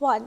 1।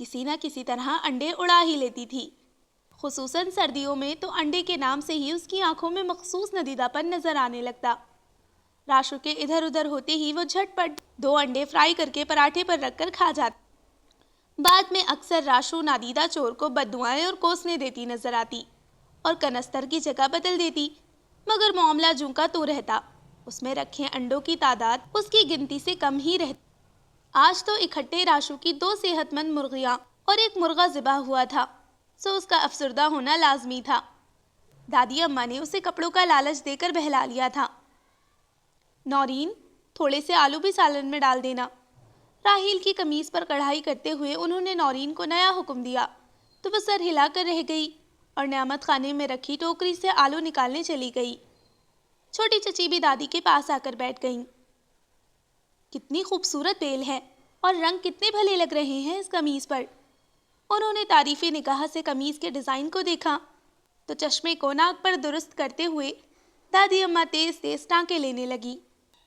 کسی نہ کسی طرح انڈے اڑا ہی لیتی تھی۔ خصوصاً سردیوں میں تو انڈے کے نام سے ہی اس کی آنکھوں میں مخصوص ندیدہ پن نظر آنے لگتا۔ راشو کے ادھر ادھر ہوتے ہی وہ جھٹ پٹ 2 انڈے فرائی کر کے پراٹھے پر رکھ کر کھا جاتی۔ بعد میں اکثر راشو نادیدہ چور کو بددعائیں اور کوسنے دیتی نظر آتی اور کنستر کی جگہ بدل دیتی، مگر معاملہ جوں کا تو رہتا، اس میں رکھے انڈوں کی تعداد اس کی گنتی سے کم ہی رہتی۔ آج تو اکٹھے راشو کی 2 صحت مند مرغیاں اور 1 مرغا ذبح ہوا تھا، سو اس کا افسردہ ہونا لازمی تھا۔ دادی اماں نے اسے کپڑوں کا لالچ دے کر بہلا لیا تھا۔ نورین، تھوڑے سے آلو بھی سالن میں ڈال دینا۔ راحیل کی قمیص پر کڑھائی کرتے ہوئے انہوں نے نورین کو نیا حکم دیا تو وہ سر ہلا کر رہ گئی اور نعمت خانے میں رکھی ٹوکری سے آلو نکالنے چلی گئی۔ چھوٹی چچی بھی دادی کے پاس آ کر بیٹھ گئیں۔ کتنی خوبصورت بیل ہے اور رنگ کتنے بھلے لگ رہے ہیں اس قمیص پر۔ انہوں نے تعریفی نگاہ سے قمیص کے ڈیزائن کو دیکھا تو چشمے کو ناک پر درست کرتے ہوئے دادی اماں تیز تیز ٹانکے لینے لگی۔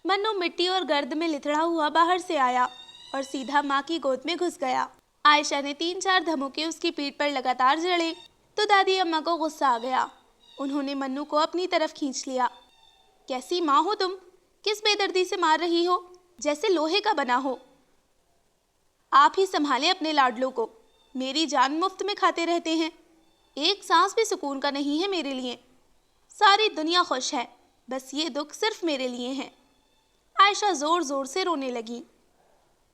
منو مٹی اور گرد میں لتڑا ہوا باہر سے آیا اور سیدھا ماں کی گود میں گھس گیا۔ عائشہ نے 3-4 دھموکے اس کی پیٹھ پر لگاتار جڑے تو دادی اماں کو غصہ آ گیا۔ انہوں نے منو کو اپنی طرف کھینچ لیا۔ کیسی ماں ہو تم؟ کس بے دردی سے مار رہی ہو؟ جیسے لوہے کا بنا ہو۔ آپ ہی سنبھالیں اپنے لاڈلوں کو، میری جان مفت میں کھاتے رہتے ہیں، ایک سانس بھی سکون کا نہیں ہے میرے لیے۔ ساری دنیا خوش ہے، بس یہ دکھ صرف میرے لیے ہے۔ عائشہ زور زور سے رونے لگی۔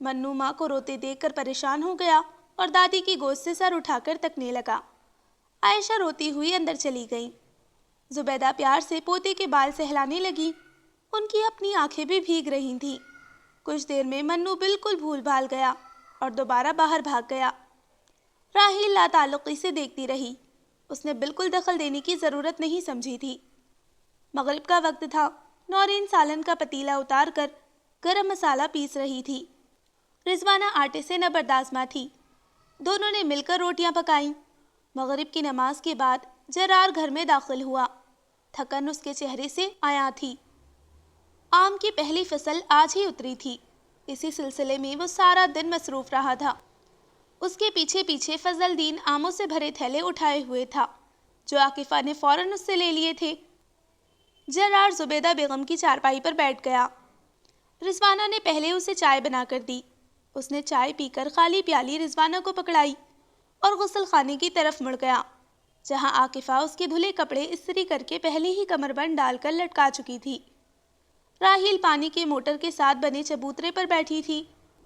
منو ماں کو روتے دیکھ کر پریشان ہو گیا اور دادی کی گود سے سر اٹھا کر تکنے لگا۔ عائشہ روتی ہوئی اندر چلی گئی۔ زبیدہ پیار سے پوتے کے بال سہلانے لگی، ان کی اپنی آنکھیں بھی بھیگ رہی تھیں۔ کچھ دیر میں منو بالکل بھول بھال گیا اور دوبارہ باہر بھاگ گیا۔ راحیل لا تعلقی سے دیکھتی رہی، اس نے بالکل دخل دینے کی ضرورت نہیں سمجھی تھی۔ مغرب کا وقت تھا۔ نورین سالن کا پتیلا اتار کر گرم مسالہ پیس رہی تھی۔ رضوانہ آٹے سے نبردآزما تھی۔ دونوں نے مل کر روٹیاں پکائیں۔ مغرب کی نماز کے بعد جرار گھر میں داخل ہوا۔ تھکن اس کے چہرے سے عیاں تھی۔ آم کی پہلی فصل آج ہی اتری تھی، اسی سلسلے میں وہ سارا دن مصروف رہا تھا۔ اس کے پیچھے پیچھے فضل دین آموں سے بھرے تھیلے اٹھائے ہوئے تھا جو عاکفہ نے فوراً اس سے لے لیے تھے۔ جرار زبیدہ بیگم کی چارپائی پر بیٹھ گیا۔ رضوانہ نے پہلے اسے چائے بنا کر دی۔ اس نے چائے پی کر خالی پیالی رضوانہ کو پکڑائی اور غسل خانے کی طرف مڑ گیا، جہاں عاکفہ اس کے دھلے کپڑے استری کر کے پہلے ہی کمر بند ڈال کر لٹکا چکی تھی۔ راحیل پانی کے موٹر کے ساتھ بنے چبوترے پر بیٹھی تھی۔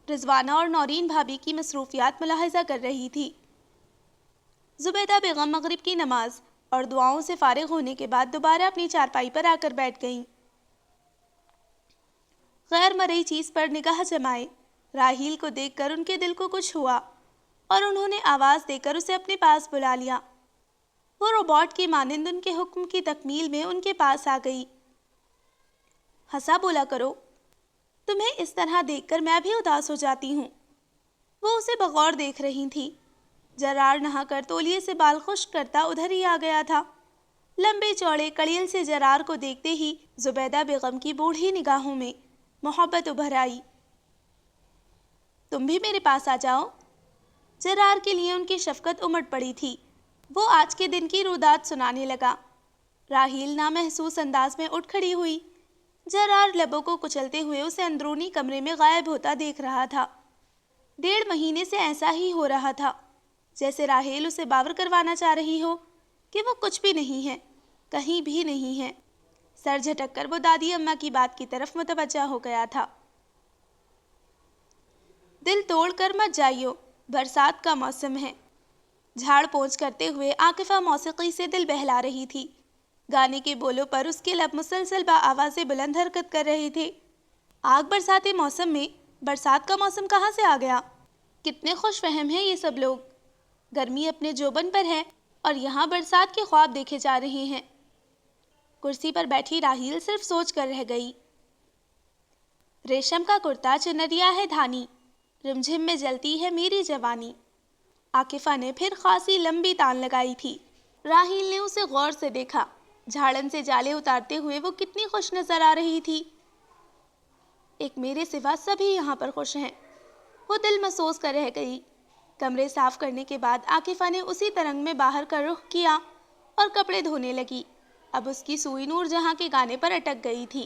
رضوانہ اور نورین بھابھی کی مصروفیات ملاحظہ کر رہی تھی۔ زبیدہ بیگم مغرب کی نماز اور دعاؤں سے فارغ ہونے کے بعد دوبارہ اپنی چارپائی پر آ کر بیٹھ گئیں۔ غیر مرئی چیز پر نگاہ جمائے راحیل کو دیکھ کر ان کے دل کو کچھ ہوا اور انہوں نے آواز دے کر اسے اپنے پاس بلا لیا۔ وہ روبوٹ کی مانند ان کے حکم کی تکمیل میں ان کے پاس آ گئی۔ ہنسا بولا کرو، تمہیں اس طرح دیکھ کر میں بھی اداس ہو جاتی ہوں۔ وہ اسے بغور دیکھ رہی تھی۔ جرار نہا کر تولیے سے بال خشک کرتا ادھر ہی آ گیا تھا۔ لمبے چوڑے کڑیل سے جرار کو دیکھتے ہی زبیدہ بیگم کی بوڑھی نگاہوں میں محبت ابھر آئی۔ تم بھی میرے پاس آ جاؤ۔ جرار کے لیے ان کی شفقت امٹ پڑی تھی۔ وہ آج کے دن کی رودات سنانے لگا۔ راحیل نامحسوس انداز میں اٹھ کھڑی ہوئی۔ جرار لبوں کو کچلتے ہوئے اسے اندرونی کمرے میں غائب ہوتا دیکھ رہا تھا۔ 1.5 مہینے سے ایسا ہی ہو رہا تھا، جیسے راحیل اسے باور کروانا چاہ رہی ہو کہ وہ کچھ بھی نہیں ہے، کہیں بھی نہیں ہے۔ سر جھٹک کر وہ دادی اماں کی بات کی طرف متوجہ ہو گیا تھا۔ دل توڑ کر مت جائیو، برسات کا موسم ہے۔ جھاڑ پونچھ کرتے ہوئے عاکفہ موسیقی سے دل بہلا رہی تھی۔ گانے کے بولوں پر اس کے لب مسلسل با آوازیں بلند حرکت کر رہے تھے۔ آگ برساتے موسم میں برسات کا موسم کہاں سے آ گیا؟ کتنے خوش فہم ہیں یہ سب لوگ۔ گرمی اپنے جوبن پر ہے اور یہاں برسات کے خواب دیکھے جا رہے ہیں۔ کرسی پر بیٹھی راحیل صرف سوچ کر رہ گئی۔ ریشم کا کرتا چنریا ہے دھانی، رمجھم میں جلتی ہے میری جوانی۔ عاکفہ نے پھر خاصی لمبی تان لگائی تھی۔ راحیل نے اسے غور سے دیکھا۔ جھاڑن سے جالے اتارتے ہوئے وہ کتنی خوش نظر آ رہی تھی۔ ایک میرے سوا سبھی یہاں پر خوش ہیں، وہ دل محسوس کر رہ گئی۔ کمرے صاف کرنے کے بعد عاکفہ نے اسی ترنگ میں باہر کا رخ کیا اور کپڑے دھونے لگی۔ اب اس کی سوئی نور جہاں کے گانے پر اٹک گئی تھی۔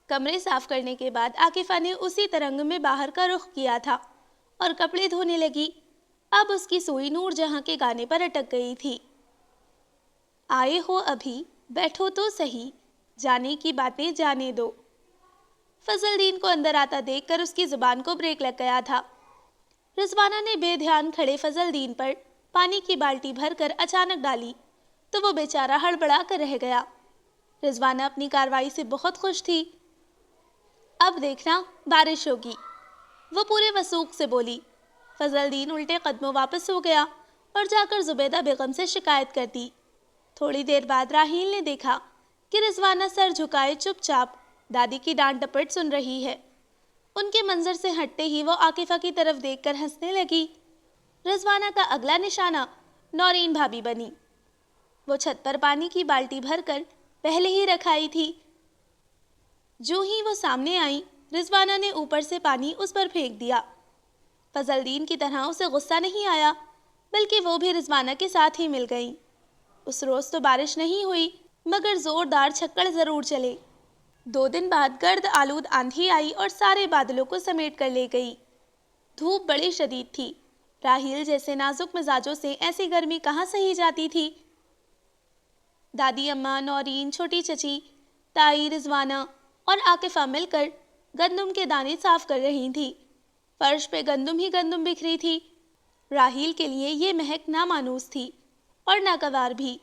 کمرے صاف کرنے کے بعد عاکفہ نے اسی ترنگ میں باہر کا رخ کیا تھا اور کپڑے دھونے لگی۔ اب اس کی سوئی نور جہاں کے گانے پر اٹک گئی تھی۔ آئے ہو ابھی، بیٹھو تو صحیح، جانے کی باتیں جانے دو۔ فضل دین کو اندر آتا دیکھ کر اس کی زبان کو بریک لگ گیا تھا۔ رضوانہ نے بے دھیان کھڑے فضل دین پر پانی کی بالٹی بھر کر اچانک ڈالی تو وہ بیچارہ ہڑبڑا کر رہ گیا۔ رضوانہ اپنی کارروائی سے بہت خوش تھی۔ اب دیکھنا بارش ہوگی، وہ پورے وثوق سے بولی۔ فضل دین الٹے قدموں واپس ہو گیا اور جا کر زبیدہ بیگم سے شکایت کر دی۔ تھوڑی دیر بعد راحیل نے دیکھا کہ رضوانہ سر جھکائے چپ چاپ دادی کی ڈانٹ ڈپٹ سن رہی ہے۔ ان کے منظر سے ہٹتے ہی وہ عاکفہ کی طرف دیکھ کر ہنسنے لگی۔ رضوانہ کا اگلا نشانہ نورین بھابی بنی۔ وہ چھت پر پانی کی بالٹی بھر کر پہلے ہی رکھائی تھی۔ جو ہی وہ سامنے آئی، رضوانہ نے اوپر سے پانی اس پر پھینک دیا۔ فضل دین کی طرح اسے غصہ نہیں آیا، بلکہ وہ بھی رضوانہ کے ساتھ ہی مل گئیں۔ اس روز تو بارش نہیں ہوئی، مگر زوردار چھکڑ ضرور چلے۔ 2 دن بعد گرد آلود آندھی آئی اور سارے بادلوں کو سمیٹ کر لے گئی۔ دھوپ بڑی شدید تھی۔ راحیل جیسے نازک مزاجوں سے ایسی گرمی کہاں سہی جاتی تھی۔ دادی اماں، نورین، چھوٹی چچی، تائی، رضوانہ اور عاکفہ مل کر گندم کے دانے صاف کر رہی تھی۔ فرش پہ گندم ہی گندم بکھری تھی۔ راحیل کے لیے یہ مہک نامانوس تھی اور ناگوار بھی۔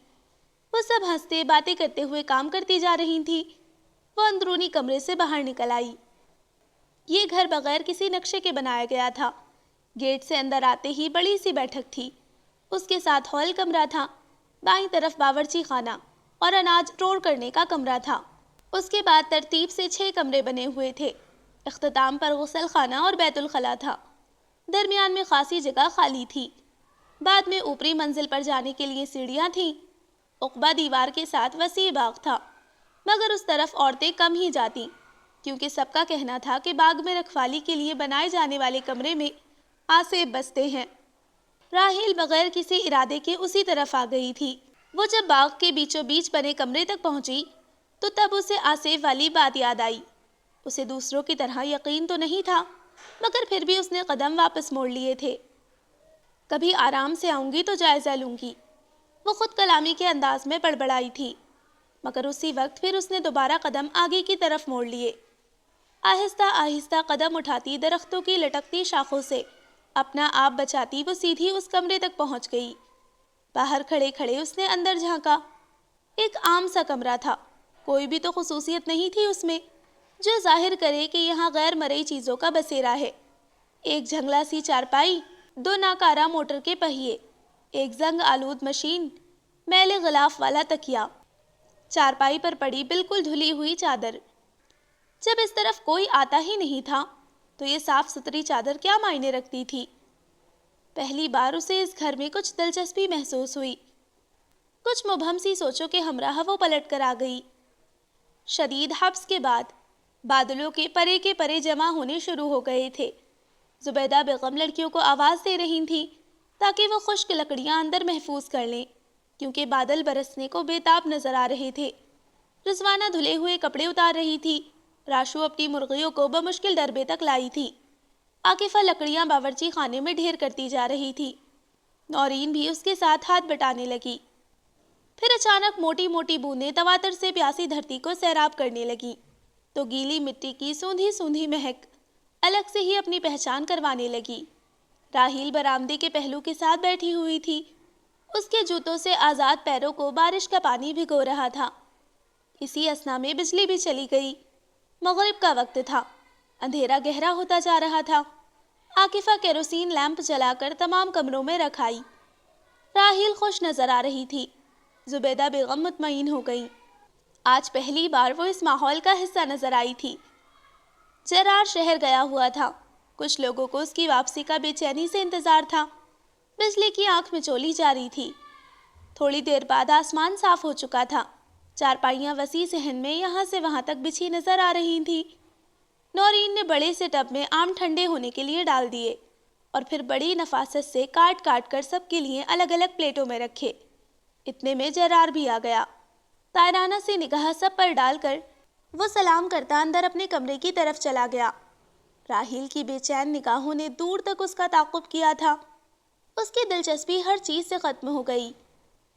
وہ سب ہنستے باتیں کرتے ہوئے کام کرتی جا رہی تھی۔ وہ اندرونی کمرے سے باہر نکل آئی۔ یہ گھر بغیر کسی نقشے کے بنایا گیا تھا۔ گیٹ سے اندر آتے ہی بڑی سی بیٹھک تھی۔ اس کے ساتھ ہال کمرہ تھا، بائیں طرف باورچی خانہ اور اناج اسٹور کرنے کا کمرہ تھا۔ اس کے بعد ترتیب سے 6 کمرے بنے ہوئے تھے۔ اختتام پر غسل خانہ اور بیت الخلاء تھا۔ درمیان میں خاصی جگہ خالی تھی۔ بعد میں اوپری منزل پر جانے کے لیے سیڑھیاں تھیں۔ عقبہ دیوار کے ساتھ وسیع باغ تھا، مگر اس طرف عورتیں کم ہی جاتیں، کیونکہ سب کا کہنا تھا کہ باغ میں رکھوالی کے لیے بنائے جانے والے کمرے میں آسیب بستے ہیں۔ راحیل بغیر کسی ارادے کے اسی طرف آ گئی تھی۔ وہ جب باغ کے بیچوں بیچ بنے کمرے تک پہنچی تو تب اسے آسیب والی بات یاد آئی۔ اسے دوسروں کی طرح یقین تو نہیں تھا، مگر پھر بھی اس نے قدم واپس موڑ لیے تھے۔ کبھی آرام سے آؤں گی تو جائزہ لوں گی، وہ خود کلامی کے انداز میں بڑبڑائی تھی، مگر اسی وقت پھر اس نے دوبارہ قدم آگے کی طرف موڑ لیے۔ آہستہ آہستہ قدم اٹھاتی، درختوں کی لٹکتی شاخوں سے اپنا آپ بچاتی وہ سیدھی اس کمرے تک پہنچ گئی۔ باہر کھڑے کھڑے اس نے اندر جھانکا۔ ایک عام سا کمرہ تھا، کوئی بھی تو خصوصیت نہیں تھی اس میں جو ظاہر کرے کہ یہاں غیر مرئی چیزوں کا بسیرا ہے۔ ایک جھنگلا سی چارپائی، 2 ناکارہ موٹر کے پہیے، ایک زنگ آلود مشین، میلے غلاف والا تکیا، چارپائی پر پڑی بالکل دھلی ہوئی چادر۔ جب اس طرف کوئی آتا ہی نہیں تھا تو یہ صاف ستھری چادر کیا معنی رکھتی تھی؟ پہلی بار اسے اس گھر میں کچھ دلچسپی محسوس ہوئی۔ کچھ مبہم سی سوچوں کے ہمراہ وہ پلٹ کر آ گئی۔ شدید حبس کے بعد بادلوں کے پرے جمع ہونے شروع ہو گئے تھے۔ زبیدہ بیگم لڑکیوں کو آواز دے رہی تھی تاکہ وہ خشک لکڑیاں اندر محفوظ کر لیں، کیونکہ بادل برسنے کو بے تاب نظر آ رہے تھے۔ رضوانہ دھلے ہوئے کپڑے اتار رہی تھی۔ راشو اپنی مرغیوں کو بمشکل ڈربے تک لائی تھی۔ عاکفہ لکڑیاں باورچی خانے میں ڈھیر کرتی جا رہی تھی۔ نورین بھی اس کے ساتھ ہاتھ بٹانے لگی۔ پھر اچانک موٹی موٹی بوندیں تواتر سے پیاسی دھرتی کو سیراب کرنے لگی تو گیلی مٹی کی سوندھی سوندھی مہک الگ سے ہی اپنی پہچان کروانے لگی۔ راحیل برآمدے کے پہلو کے ساتھ بیٹھی ہوئی تھی۔ اس کے جوتوں سے آزاد پیروں کو بارش کا پانی بھگو رہا تھا۔ اسی اثنا میں بجلی بھی چلی گئی۔ مغرب کا وقت تھا، اندھیرا گہرا ہوتا جا رہا تھا۔ عاکفہ کیروسین لیمپ جلا کر تمام کمروں میں رکھ آئی۔ راحیل خوش نظر آ رہی تھی۔ زبیدہ بیگم مطمئن ہو گئی۔ آج پہلی بار وہ اس ماحول کا حصہ نظر آئی تھی۔ جرار شہر گیا ہوا تھا۔ کچھ لوگوں کو اس کی واپسی کا بے چینی سے انتظار تھا۔ بجلی کی آنکھ مچولی جاری تھی۔ تھوڑی دیر بعد آسمان صاف ہو چکا تھا۔ چارپائیاں وسیع صحن میں یہاں سے وہاں تک بچھی نظر آ رہی تھیں۔ نورین نے بڑے سے ٹب میں آم ٹھنڈے ہونے کے لیے ڈال دیے۔ اور پھر بڑی نفاست سے کاٹ کاٹ کر سب کے لیے الگ الگ پلیٹوں میں رکھے۔ اتنے میں جرار بھی آ گیا۔ طائرانہ سی نگاہ سب پر ڈال کر وہ سلام کرتا اندر اپنے کمرے کی طرف چلا گیا۔ راحیل کی بے چین نگاہوں نے دور تک اس کا تعاقب کیا تھا۔ اس کی دلچسپی ہر چیز سے ختم ہو گئی۔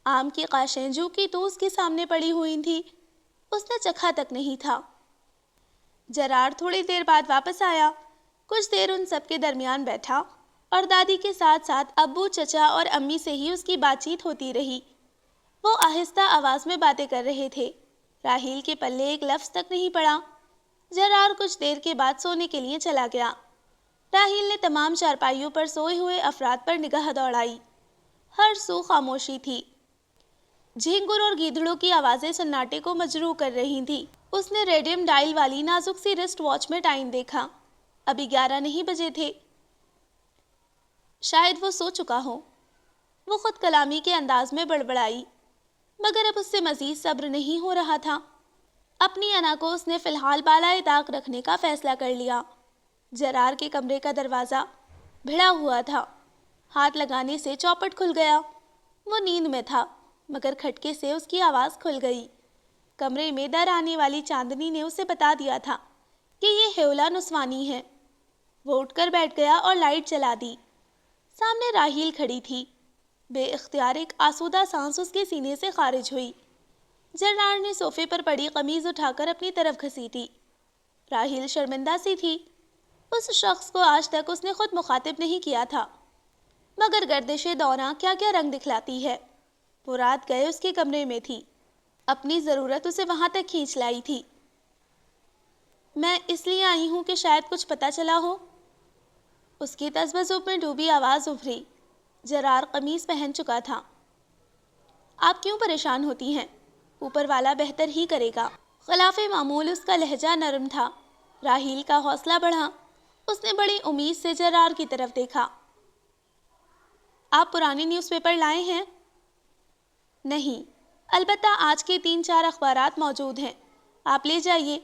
آم کی قاشیں جو کہ تو اس کے سامنے پڑی ہوئی تھی، اس نے چکھا تک نہیں تھا۔ جرار تھوڑی دیر بعد واپس آیا، کچھ دیر ان سب کے درمیان بیٹھا اور دادی کے ساتھ ساتھ ابو، چچا اور امی سے ہی اس کی بات چیت ہوتی رہی۔ وہ آہستہ آواز میں باتیں کر رہے تھے۔ راحیل کے پلے ایک لفظ تک نہیں پڑا۔ جرار کچھ دیر کے بعد سونے کے لیے چلا گیا۔ راحیل نے تمام چارپائیوں پر سوئے ہوئے افراد پر نگاہ دوڑائی۔ ہر سو خاموشی تھی۔ جھینگر اور گیدڑوں کی آوازیں سناٹے کو مجروح کر رہی تھیں۔ اس نے ریڈیم ڈائل والی نازک سی رسٹ واچ میں ٹائم دیکھا۔ ابھی 11 نہیں بجے تھے۔ شاید وہ سو چکا ہو۔ وہ خود کلامی کے انداز میں بڑبڑائی، مگر اب اس سے مزید صبر نہیں ہو رہا تھا۔ اپنی انا کو اس نے فی الحال بالائے طاق رکھنے کا فیصلہ کر لیا۔ جرار کے کمرے کا دروازہ بھڑا ہوا تھا۔ ہاتھ لگانے سے چوپٹ کھل گیا۔ وہ نیند میں تھا، مگر کھٹکے سے اس کی آواز کھل گئی۔ کمرے میں در آنے والی چاندنی نے اسے بتا دیا تھا کہ یہ ہیولا نسوانی ہے۔ وہ اٹھ کر بیٹھ گیا اور لائٹ جلا دی۔ سامنے راحیل کھڑی تھی۔ بے اختیار ایک آسودہ سانس اس کے سینے سے خارج ہوئی۔ جرار نے صوفے پر پڑی قمیض اٹھا کر اپنی طرف گھسیٹی۔ راحیل شرمندہ سی تھی۔ اس شخص کو آج تک اس نے خود مخاطب نہیں کیا تھا، مگر گردش دوراں کیا کیا رنگ دکھلاتی ہے۔ وہ رات گئے اس کے کمرے میں تھی۔ اپنی ضرورت اسے وہاں تک کھینچ لائی تھی۔ میں اس لیے آئی ہوں کہ شاید کچھ پتہ چلا ہو۔ اس کی تذبذب میں ڈوبی آواز ابھری۔ جرار قمیص پہن چکا تھا۔ آپ کیوں پریشان ہوتی ہیں؟ اوپر والا بہتر ہی کرے گا۔ خلاف معمول اس کا لہجہ نرم تھا۔ راحیل کا حوصلہ بڑھا۔ اس نے بڑی امید سے جرار کی طرف دیکھا۔ آپ پرانی نیوز پیپر لائے ہیں؟ نہیں، البتہ آج کے 3-4 اخبارات موجود ہیں، آپ لے جائیے۔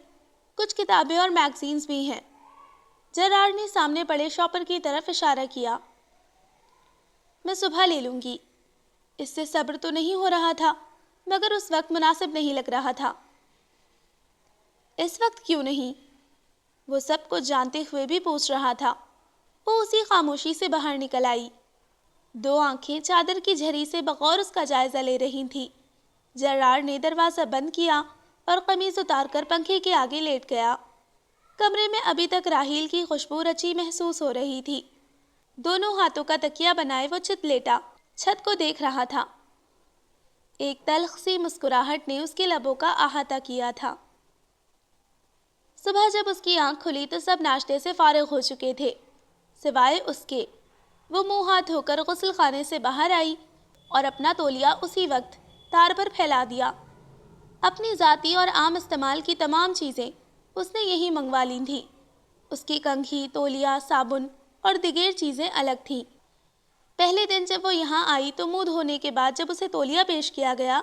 کچھ کتابیں اور میگزینز بھی ہیں۔ جرار نے سامنے پڑے شاپر کی طرف اشارہ کیا۔ میں صبح لے لوں گی۔ اس سے صبر تو نہیں ہو رہا تھا، مگر اس وقت مناسب نہیں لگ رہا تھا۔ اس وقت کیوں نہیں؟ وہ سب کچھ جانتے ہوئے بھی پوچھ رہا تھا۔ وہ اسی خاموشی سے باہر نکل آئی۔ 2 آنکھیں چادر کی جھری سے بغور اس کا جائزہ لے رہی تھیں۔ جرار نے دروازہ بند کیا اور قمیض اتار کر پنکھے کے آگے لیٹ گیا۔ کمرے میں ابھی تک راحیل کی خوشبو رچی محسوس ہو رہی تھی۔ دونوں ہاتھوں کا تکیہ بنائے وہ چت لیٹا چھت کو دیکھ رہا تھا۔ ایک تلخ سی مسکراہٹ نے اس کے لبوں کا احاطہ کیا تھا۔ صبح جب اس کی آنکھ کھلی تو سب ناشتے سے فارغ ہو چکے تھے، سوائے اس کے۔ وہ منہ ہاتھ دھو کر غسل خانے سے باہر آئی اور اپنا تولیہ اسی وقت تار پر پھیلا دیا۔ اپنی ذاتی اور عام استعمال کی تمام چیزیں اس نے یہی منگوا لی تھیں۔ اس کی کنگھی، تولیہ، صابن اور دیگر چیزیں الگ تھیں۔ پہلے دن جب وہ یہاں آئی تو منہ دھونے کے بعد جب اسے تولیہ پیش کیا گیا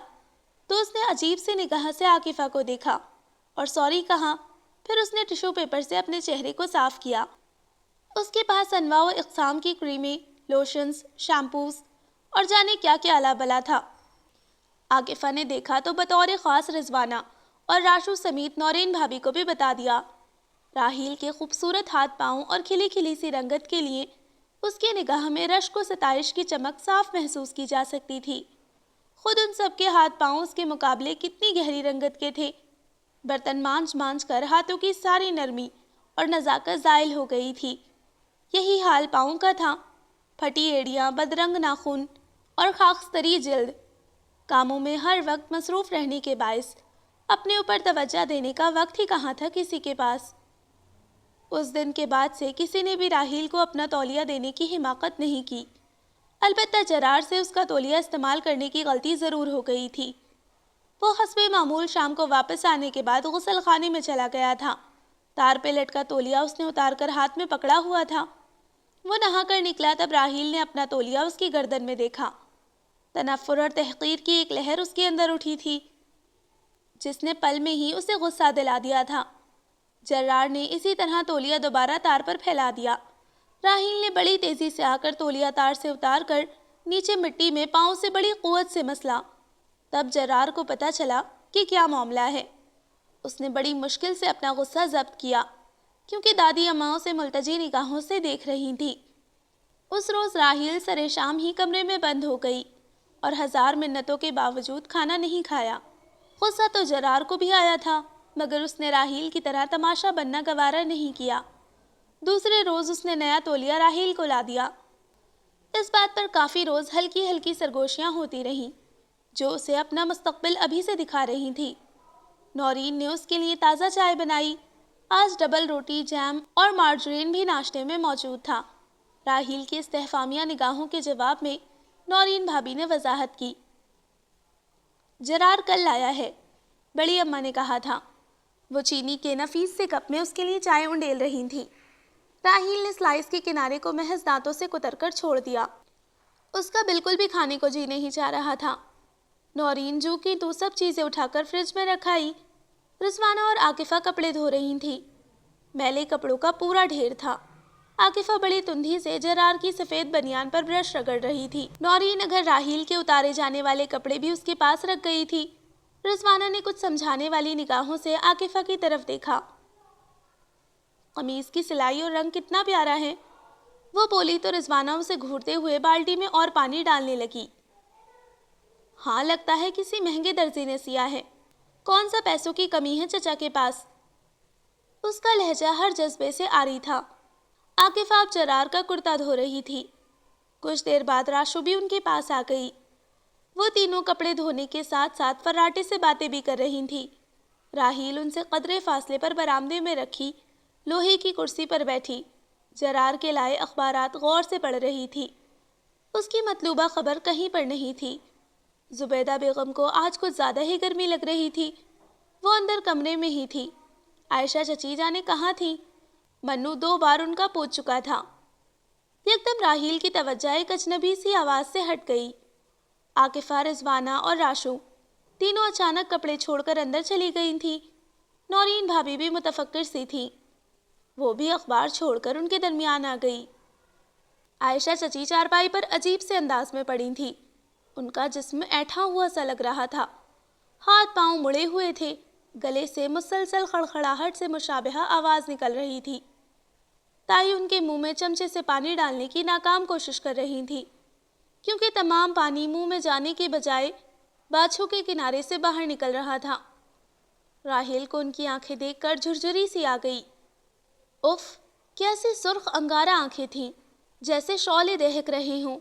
تو اس نے عجیب سی نگاہ سے عاکفہ کو دیکھا اور سوری کہا۔ پھر اس نے ٹشو پیپر سے اپنے چہرے کو صاف کیا۔ اس کے پاس انواع و اقسام کی کریمیں، لوشنز، شیمپوز اور جانے کیا کیا الا بلا تھا۔ عاکفہ نے دیکھا تو بطور خاص رضوانہ اور راشو سمیت نورین بھابھی کو بھی بتا دیا۔ راحیل کے خوبصورت ہاتھ پاؤں اور کھلی کھلی سی رنگت کے لیے اس کی نگاہ میں رشک و ستائش کی چمک صاف محسوس کی جا سکتی تھی۔ خود ان سب کے ہاتھ پاؤں اس کے مقابلے کتنی گہری رنگت کے تھے۔ برتن مانجھ مانجھ کر ہاتھوں کی ساری نرمی اور نزاکت زائل ہو گئی تھی۔ یہی حال پاؤں کا تھا۔ پھٹی ایڑیاں، بدرنگ ناخن اور خاکستری جلد، کاموں میں ہر وقت مصروف رہنے کے باعث اپنے اوپر توجہ دینے کا وقت ہی کہاں تھا کسی کے پاس۔ اس دن کے بعد سے کسی نے بھی راحیل کو اپنا تولیہ دینے کی حماقت نہیں کی۔ البتہ جرار سے اس کا تولیہ استعمال کرنے کی غلطی ضرور ہو گئی تھی۔ وہ حسب معمول شام کو واپس آنے کے بعد غسل خانے میں چلا گیا تھا۔ تار پہ لٹکا تولیہ اس نے اتار کر ہاتھ میں پکڑا ہوا تھا۔ وہ نہا کر نکلا تب راحیل نے اپنا تولیہ اس کی گردن میں دیکھا۔ تنفر اور تحقیر کی ایک لہر اس کے اندر اٹھی تھی، جس نے پل میں ہی اسے غصہ دلا دیا تھا۔ جرار نے اسی طرح تولیہ دوبارہ تار پر پھیلا دیا۔ راحیل نے بڑی تیزی سے آ کر تولیہ تار سے اتار کر نیچے مٹی میں پاؤں سے بڑی قوت سے مسلا۔ تب جرار کو پتہ چلا کہ کیا معاملہ ہے۔ اس نے بڑی مشکل سے اپنا غصہ ضبط کیا کیونکہ دادی اماں اسے ملتجی نگاہوں سے دیکھ رہی تھی۔ اس روز راحیل سرے شام ہی کمرے میں بند ہو گئی اور 1000 منتوں کے باوجود کھانا نہیں کھایا۔ غصہ تو جرار کو بھی آیا تھا، مگر اس نے راحیل کی طرح تماشا بننا گوارا نہیں کیا۔ دوسرے روز اس نے نیا تولیہ راحیل کو لا دیا۔ اس بات پر کافی روز ہلکی ہلکی سرگوشیاں ہوتی رہیں جو اسے اپنا مستقبل ابھی سے دکھا رہی تھی۔ نورین نے اس کے لیے تازہ چائے بنائی۔ آج ڈبل روٹی، جیم اور مارجرین بھی ناشتے میں موجود تھا۔ راحیل کی استفہامیہ نگاہوں کے جواب میں نورین بھابی نے وضاحت کی، جرار کل لایا ہے، بڑی اماں نے کہا تھا۔ وہ چینی کے نفیس سے کپ میں اس کے لیے چائے انڈیل رہی تھیں۔ راحیل نے سلائس کے کنارے کو محض دانتوں سے کتر کر چھوڑ دیا۔ اس کا بالکل بھی کھانے کو جی نہیں چاہ رہا تھا۔ نورین جو کی تو سب چیزیں اٹھا کر فریج میں رکھائی۔ رضوانہ اور عاکفہ کپڑے دھو رہی تھیں۔ میلے کپڑوں کا پورا ڈھیر تھا۔ عاکفہ بڑی تندھی سے جرار کی سفید بنیان پر برش رگڑ رہی تھی۔ نورین اگر راحیل کے اتارے جانے والے کپڑے بھی اس کے پاس رکھ گئی تھی۔ رضوانہ نے کچھ سمجھانے والی نگاہوں سے عاکفہ کی طرف دیکھا۔ قمیض کی سلائی اور رنگ کتنا پیارا ہے، وہ بولی تو رضوانہ اسے گھورتے ہوئے بالٹی میں اور پانی ڈالنے لگی۔ ہاں، لگتا ہے کسی مہنگے درزی نے سیا ہے۔ کون سا پیسوں کی کمی ہے چچا کے پاس؟ اس کا لہجہ ہر جذبے سے آری تھا۔ عاکفہ اب جرار کا کرتا دھو رہی تھی۔ کچھ دیر بعد راشو بھی ان کے پاس آ گئی۔ وہ تینوں کپڑے دھونے کے ساتھ ساتھ فراٹے سے باتیں بھی کر رہی تھی۔ راحیل ان سے قدرے فاصلے پر برآمدے میں رکھی لوہے کی کرسی پر بیٹھی جرار کے لائے اخبارات غور سے پڑھ رہی تھی۔ اس کی مطلوبہ خبر کہیں پر نہیں تھی۔ زبیدہ بیگم کو آج کچھ زیادہ ہی گرمی لگ رہی تھی۔ وہ اندر کمرے میں ہی تھی۔ عائشہ چچی جانے کہاں تھی؟ منو 2 بار ان کا پوچھ چکا تھا۔ یکدم راحیل کی توجہ ایک اجنبی سی آواز سے ہٹ گئی۔ عاکفہ، رضوانہ اور راشو تینوں اچانک کپڑے چھوڑ کر اندر چلی گئی تھیں۔ نورین بھابی بھی متفکر سی تھی۔ وہ بھی اخبار چھوڑ کر ان کے درمیان آ گئی۔ عائشہ چچی چارپائی پر عجیب سے انداز میں پڑی تھی۔ ان کا جسم ایٹھا ہوا سا لگ رہا تھا۔ ہاتھ پاؤں مڑے ہوئے تھے۔ گلے سے مسلسل خڑخڑاہٹ سے مشابہہ آواز نکل رہی تھی۔ تائی ان کے منہ میں چمچے سے پانی ڈالنے کی ناکام کوشش کر رہی تھی، کیونکہ تمام پانی منہ میں جانے کے بجائے باچھوں کے کنارے سے باہر نکل رہا تھا۔ راحیل کو ان کی آنکھیں دیکھ کر جھرجھری سی آ گئی۔ اف، کیسی سرخ انگارہ آنکھیں تھیں، جیسے شعلے دہک رہے ہوں۔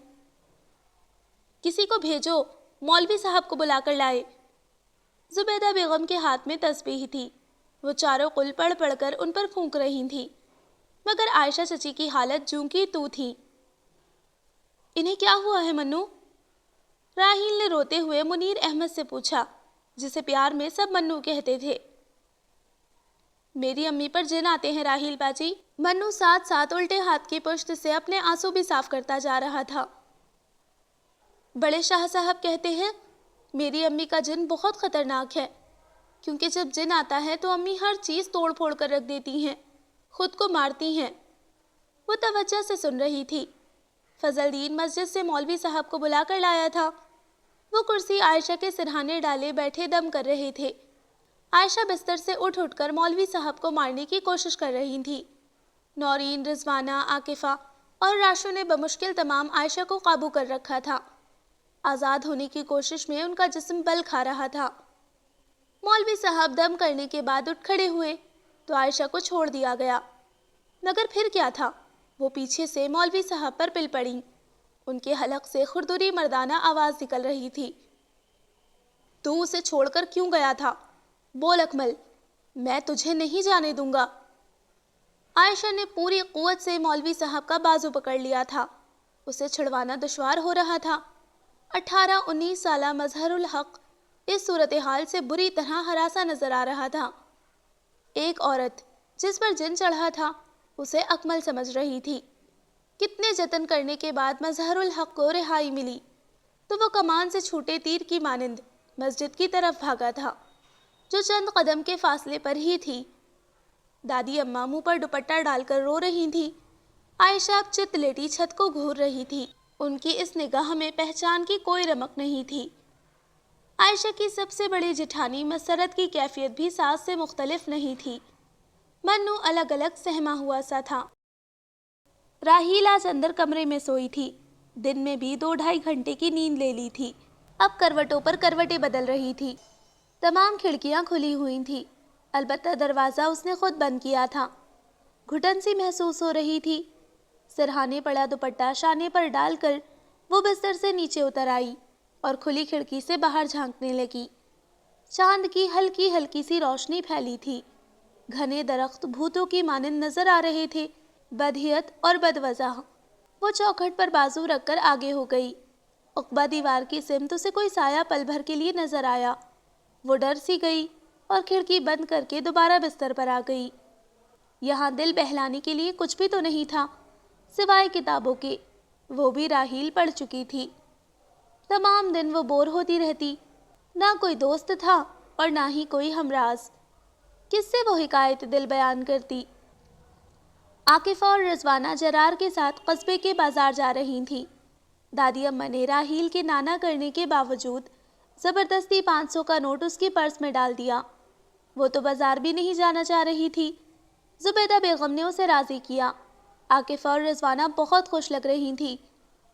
کسی کو بھیجو، مولوی صاحب کو بلا کر لائے۔ زبیدہ بیگم کے ہاتھ میں تسبیح تھی۔ وہ چاروں قل پڑھ پڑھ کر ان پر پھونک رہی تھی، مگر عائشہ چچی کی حالت جوں کی توں تھی۔ انہیں کیا ہوا ہے منو؟ راحیل نے روتے ہوئے منیر احمد سے پوچھا، جسے پیار میں سب منو کہتے تھے۔ میری امی پر جن آتے ہیں راحیل باجی۔ منو ساتھ ساتھ الٹے ہاتھ کی پشت سے اپنے آنسو بھی صاف کرتا جا رہا تھا۔ بڑے شاہ صاحب کہتے ہیں میری امی کا جن بہت خطرناک ہے، کیونکہ جب جن آتا ہے تو امی ہر چیز توڑ پھوڑ کر رکھ دیتی ہیں، خود کو مارتی ہیں۔ وہ توجہ سے سن رہی تھی۔ فضل دین مسجد سے مولوی صاحب کو بلا کر لایا تھا۔ وہ کرسی عائشہ کے سرہانے ڈالے بیٹھے دم کر رہے تھے۔ عائشہ بستر سے اٹھ کر مولوی صاحب کو مارنے کی کوشش کر رہی تھی۔ نورین، رضوانہ، عاکفہ اور راشو نے بمشکل تمام عائشہ کو قابو کر رکھا تھا۔ آزاد ہونے کی کوشش میں ان کا جسم بل کھا رہا تھا۔ مولوی صاحب دم کرنے کے بعد اٹھ کھڑے ہوئے تو عائشہ کو چھوڑ دیا گیا، مگر پھر کیا تھا؟ وہ پیچھے سے مولوی صاحب پر پل پڑیں۔ ان کے حلق سے خردری مردانہ آواز نکل رہی تھی۔ تو اسے چھوڑ کر کیوں گیا تھا؟ بول اکمل، میں تجھے نہیں جانے دوں گا۔ عائشہ نے پوری قوت سے مولوی صاحب کا بازو پکڑ لیا تھا۔ اسے چھڑوانا دشوار ہو رہا تھا۔ 18-19 سالہ مظہر الحق اس صورتحال سے بری طرح ہراسا نظر آ رہا تھا۔ ایک عورت جس پر جن چڑھا تھا اسے اکمل سمجھ رہی تھی۔ کتنے جتن کرنے کے بعد مظہر الحق کو رہائی ملی تو وہ کمان سے چھوٹے تیر کی مانند مسجد کی طرف بھاگا تھا، جو چند قدم کے فاصلے پر ہی تھی۔ دادی اماں منہ پر دوپٹہ ڈال کر رو رہی تھی۔ عائشہ اب چت لیٹی چھت کو گھور رہی تھی۔ ان کی اس نگاہ میں پہچان کی کوئی رمق نہیں تھی۔ عائشہ کی سب سے بڑی جٹھانی مسرت کی کیفیت بھی ساس سے مختلف نہیں تھی۔ منو الگ الگ سہما ہوا سا تھا۔ راحیل آج اندر کمرے میں سوئی تھی۔ دن میں بھی 2-2.5 گھنٹے کی نیند لے لی تھی۔ اب کروٹوں پر کروٹیں بدل رہی تھی۔ تمام کھڑکیاں کھلی ہوئی تھیں، البتہ دروازہ اس نے خود بند کیا تھا۔ گھٹن سی محسوس ہو رہی تھی۔ سرہانے پڑا دوپٹہ شانے پر ڈال کر وہ بستر سے نیچے اتر آئی اور کھلی کھڑکی سے باہر جھانکنے لگی۔ چاند کی ہلکی ہلکی سی روشنی پھیلی تھی۔ گھنے درخت بھوتوں کی مانند نظر آ رہے تھے، بدہیت اور بدوضع۔ وہ چوکھٹ پر بازو رکھ کر آگے ہو گئی۔ عقبہ دیوار کی سمت اسے کوئی سایہ پل بھر کے لیے نظر آیا۔ وہ ڈر سی گئی اور کھڑکی بند کر کے دوبارہ بستر پر آ گئی۔ یہاں دل بہلانے کے لیے کچھ بھی تو نہیں تھا سوائے کتابوں کے، وہ بھی راحیل پڑھ چکی تھی۔ تمام دن وہ بور ہوتی رہتی، نہ کوئی دوست تھا اور نہ ہی کوئی ہمراز۔ کس سے وہ حکایت دل بیان کرتی؟ عاکفہ اور رضوانہ جرار کے ساتھ قصبے کے بازار جا رہی تھیں۔ دادی اماں نے راحیل کے نانا کرنے کے باوجود زبردستی 500 کا نوٹ اس کی پرس میں ڈال دیا۔ وہ تو بازار بھی نہیں جانا چاہ رہی تھی۔ زبیدہ بیگم نے اسے راضی کیا۔ عاکفہ اور رضوانہ بہت خوش لگ رہی تھیں۔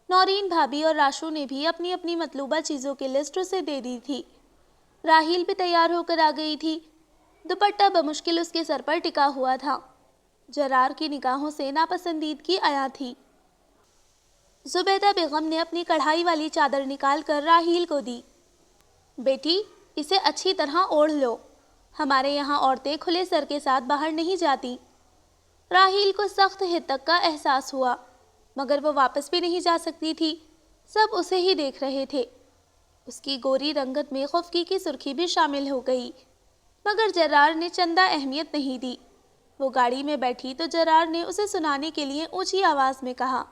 نورین بھابھی اور راشو نے بھی اپنی اپنی مطلوبہ چیزوں کی لسٹ اسے دے دی تھی۔ راحیل بھی تیار ہو کر آ گئی تھی۔ دوپٹہ بمشکل اس کے سر پر ٹکا ہوا تھا۔ جرار کی نگاہوں سے ناپسندیدگی عیاں تھی۔ زبیدہ بیگم نے اپنی کڑھائی والی چادر نکال کر راحیل کو دی۔ بیٹی، اسے اچھی طرح اوڑھ لو، ہمارے یہاں عورتیں کھلے سر کے ساتھ باہر نہیں جاتی۔ راحیل کو سخت ہدک کا احساس ہوا، مگر وہ واپس بھی نہیں جا سکتی تھی۔ سب اسے ہی دیکھ رہے تھے۔ اس کی گوری رنگت میں خفگی کی سرخی بھی شامل ہو گئی، مگر جرار نے چندہ اہمیت نہیں دی۔ وہ گاڑی میں بیٹھی تو جرار نے اسے سنانے کے لیے اونچی آواز میں کہا،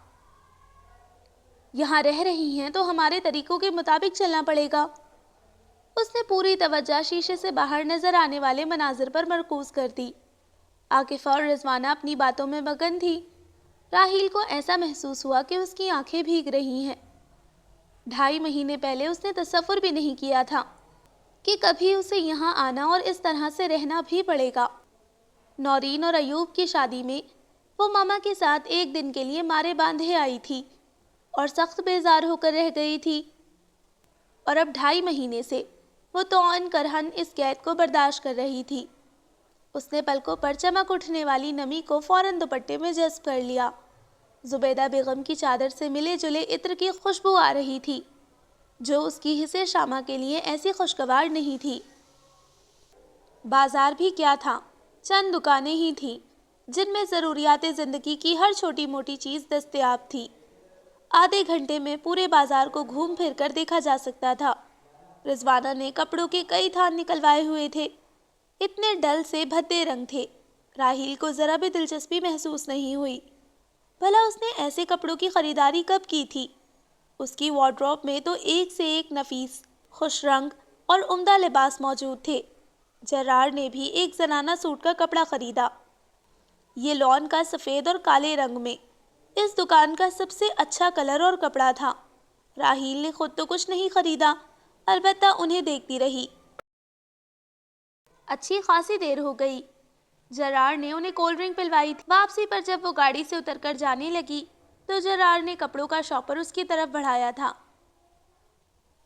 یہاں رہ رہی ہیں تو ہمارے طریقوں کے مطابق چلنا پڑے گا۔ اس نے پوری توجہ شیشے سے باہر نظر آنے والے مناظر پر مرکوز کر دی۔ عاکفہ اور رضوانہ اپنی باتوں میں مگن تھی۔ راحیل کو ایسا محسوس ہوا کہ اس کی آنکھیں بھیگ رہی ہیں۔ 2.5 مہینے پہلے اس نے تصور بھی نہیں کیا تھا کہ کبھی اسے یہاں آنا اور اس طرح سے رہنا بھی پڑے گا۔ نورین اور ایوب کی شادی میں وہ ماما کے ساتھ ایک دن کے لیے مارے باندھے آئی تھی اور سخت بیزار ہو کر رہ گئی تھی، اور اب 2.5 مہینے سے وہ طعن کرہن اس قید کو برداشت کر رہی تھی۔ اس نے پلکوں پر چمک اٹھنے والی نمی کو فوراً دوپٹے میں جذب کر لیا۔ زبیدہ بیگم کی چادر سے ملے جلے عطر کی خوشبو آ رہی تھی، جو اس کی حصے شامہ کے لیے ایسی خوشگوار نہیں تھی۔ بازار بھی کیا تھا، چند دکانیں ہی تھیں جن میں ضروریات زندگی کی ہر چھوٹی موٹی چیز دستیاب تھی۔ آدھے گھنٹے میں پورے بازار کو گھوم پھر کر دیکھا جا سکتا تھا۔ رضوانہ نے کپڑوں کے کئی تھان نکلوائے ہوئے تھے، اتنے ڈل سے بھدے رنگ تھے۔ راحیل کو ذرا بھی دلچسپی محسوس نہیں ہوئی۔ بھلا اس نے ایسے کپڑوں کی خریداری کب کی تھی؟ اس کی وارڈروب میں تو ایک سے ایک نفیس، خوش رنگ اور عمدہ لباس موجود تھے۔ جرار نے بھی ایک زنانہ سوٹ کا کپڑا خریدا، یہ لون کا سفید اور کالے رنگ میں۔ اس دکان کا سب سے اچھا کلر اور کپڑا تھا۔ راحیل نے خود تو کچھ نہیں خریدا، البتہ انہیں دیکھتی رہی۔ اچھی خاصی دیر ہو گئی۔ جرار نے انہیں کولڈ ڈرنک پلوائی تھی۔ واپسی پر جب وہ گاڑی سے اتر کر جانے لگی تو جرار نے کپڑوں کا شاپر اس کی طرف بڑھایا تھا۔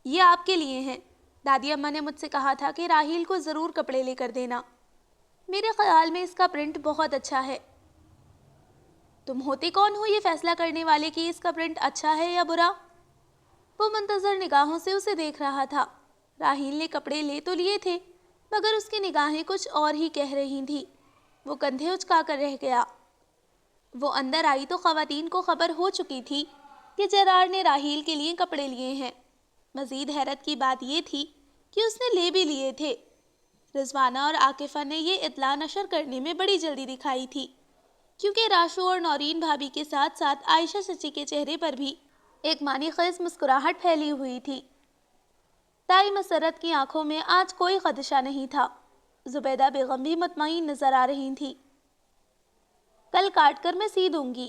یہ آپ کے لیے ہیں، دادی اماں نے مجھ سے کہا تھا کہ راحیل کو ضرور کپڑے لے کر دینا۔ میرے خیال میں اس کا پرنٹ بہت اچھا ہے۔ تم ہوتے کون ہو یہ فیصلہ کرنے والے کہ اس کا پرنٹ اچھا ہے یا برا؟ وہ منتظر نگاہوں سے اسے دیکھ رہا تھا۔ راحیل نے کپڑے لے تو لیے تھے، مگر اس کی نگاہیں کچھ اور ہی کہہ رہی تھیں۔ وہ کندھے اچکا کر رہ گیا۔ وہ اندر آئی تو خواتین کو خبر ہو چکی تھی کہ جرار نے راحیل کے لیے کپڑے لیے ہیں۔ مزید حیرت کی بات یہ تھی کہ اس نے لے بھی لیے تھے۔ رضوانہ اور عاکفہ نے یہ اطلاع نشر کرنے میں بڑی جلدی دکھائی تھی، کیونکہ راشو اور نورین بھابھی کے ساتھ ساتھ عائشہ چچی کے چہرے پر بھی ایک معنی خیز مسکراہٹ پھیلی ہوئی تھی۔ تائی مسرت کی آنکھوں میں آج کوئی خدشہ نہیں تھا۔ زبیدہ بیگم بھی مطمئن نظر آ رہی تھی۔ کل کاٹ کر میں سی دوں گی،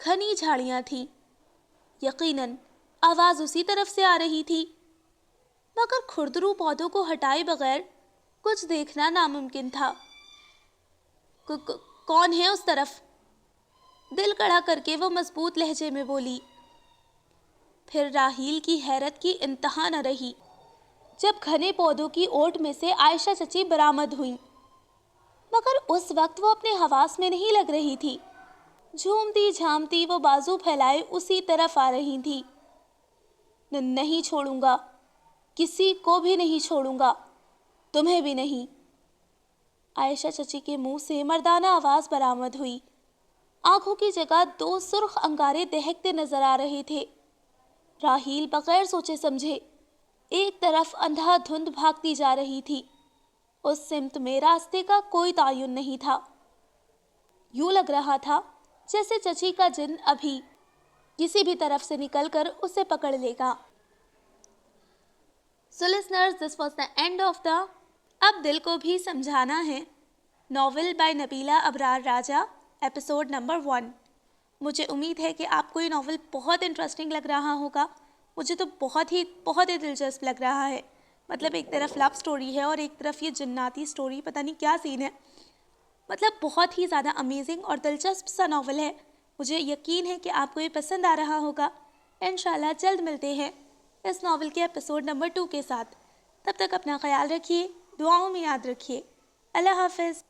گھنی جھاڑیاں تھیں، یقیناً آواز اسی طرف سے آ رہی تھی، مگر کھردرو پودوں کو ہٹائے بغیر کچھ دیکھنا ناممکن تھا۔ کون ہے اس طرف؟ دل کڑا کر کے وہ مضبوط لہجے میں بولی۔ پھر راہیل کی حیرت کی انتہا نہ رہی جب گھنے پودوں کی اوٹ میں سے عائشہ چچی برآمد ہوئیں، مگر اس وقت وہ اپنے حواس میں نہیں لگ رہی تھی۔ جھومتی جھامتی وہ بازو پھیلائے اسی طرف آ رہی تھی۔ نہیں چھوڑوں گا، کسی کو بھی نہیں چھوڑوں گا، تمہیں بھی نہیں۔ عائشہ چچی کے منہ سے مردانہ آواز برآمد ہوئی۔ آنکھوں کی جگہ 2 سرخ انگارے دہکتے نظر آ رہے تھے۔ راہیل بغیر سوچے سمجھے ایک طرف اندھا دھند بھاگتی جا رہی تھی۔ اس سمت میں راستے کا کوئی تعین نہیں تھا۔ یوں لگ رہا تھا جیسے چچی کا جن ابھی کسی بھی طرف سے نکل کر اسے پکڑ لے گا۔ So listeners, this was the end of the اب دل کو بھی سمجھانا ہے novel by Nabila Abrar Raja episode number 1۔ مجھے امید ہے کہ آپ کو یہ ناول بہت انٹرسٹنگ لگ رہا ہوگا۔ مجھے تو بہت ہی دلچسپ لگ رہا ہے۔ مطلب ایک طرف لو سٹوری ہے اور ایک طرف یہ جناتی سٹوری، پتہ نہیں کیا سین ہے۔ مطلب بہت ہی زیادہ امیزنگ اور دلچسپ سا ناول ہے۔ مجھے یقین ہے کہ آپ کو یہ پسند آ رہا ہوگا۔ انشاءاللہ جلد ملتے ہیں اس ناول کے ایپیسوڈ نمبر 2 کے ساتھ۔ تب تک اپنا خیال رکھیے، دعاؤں میں یاد رکھیے۔ اللہ حافظ۔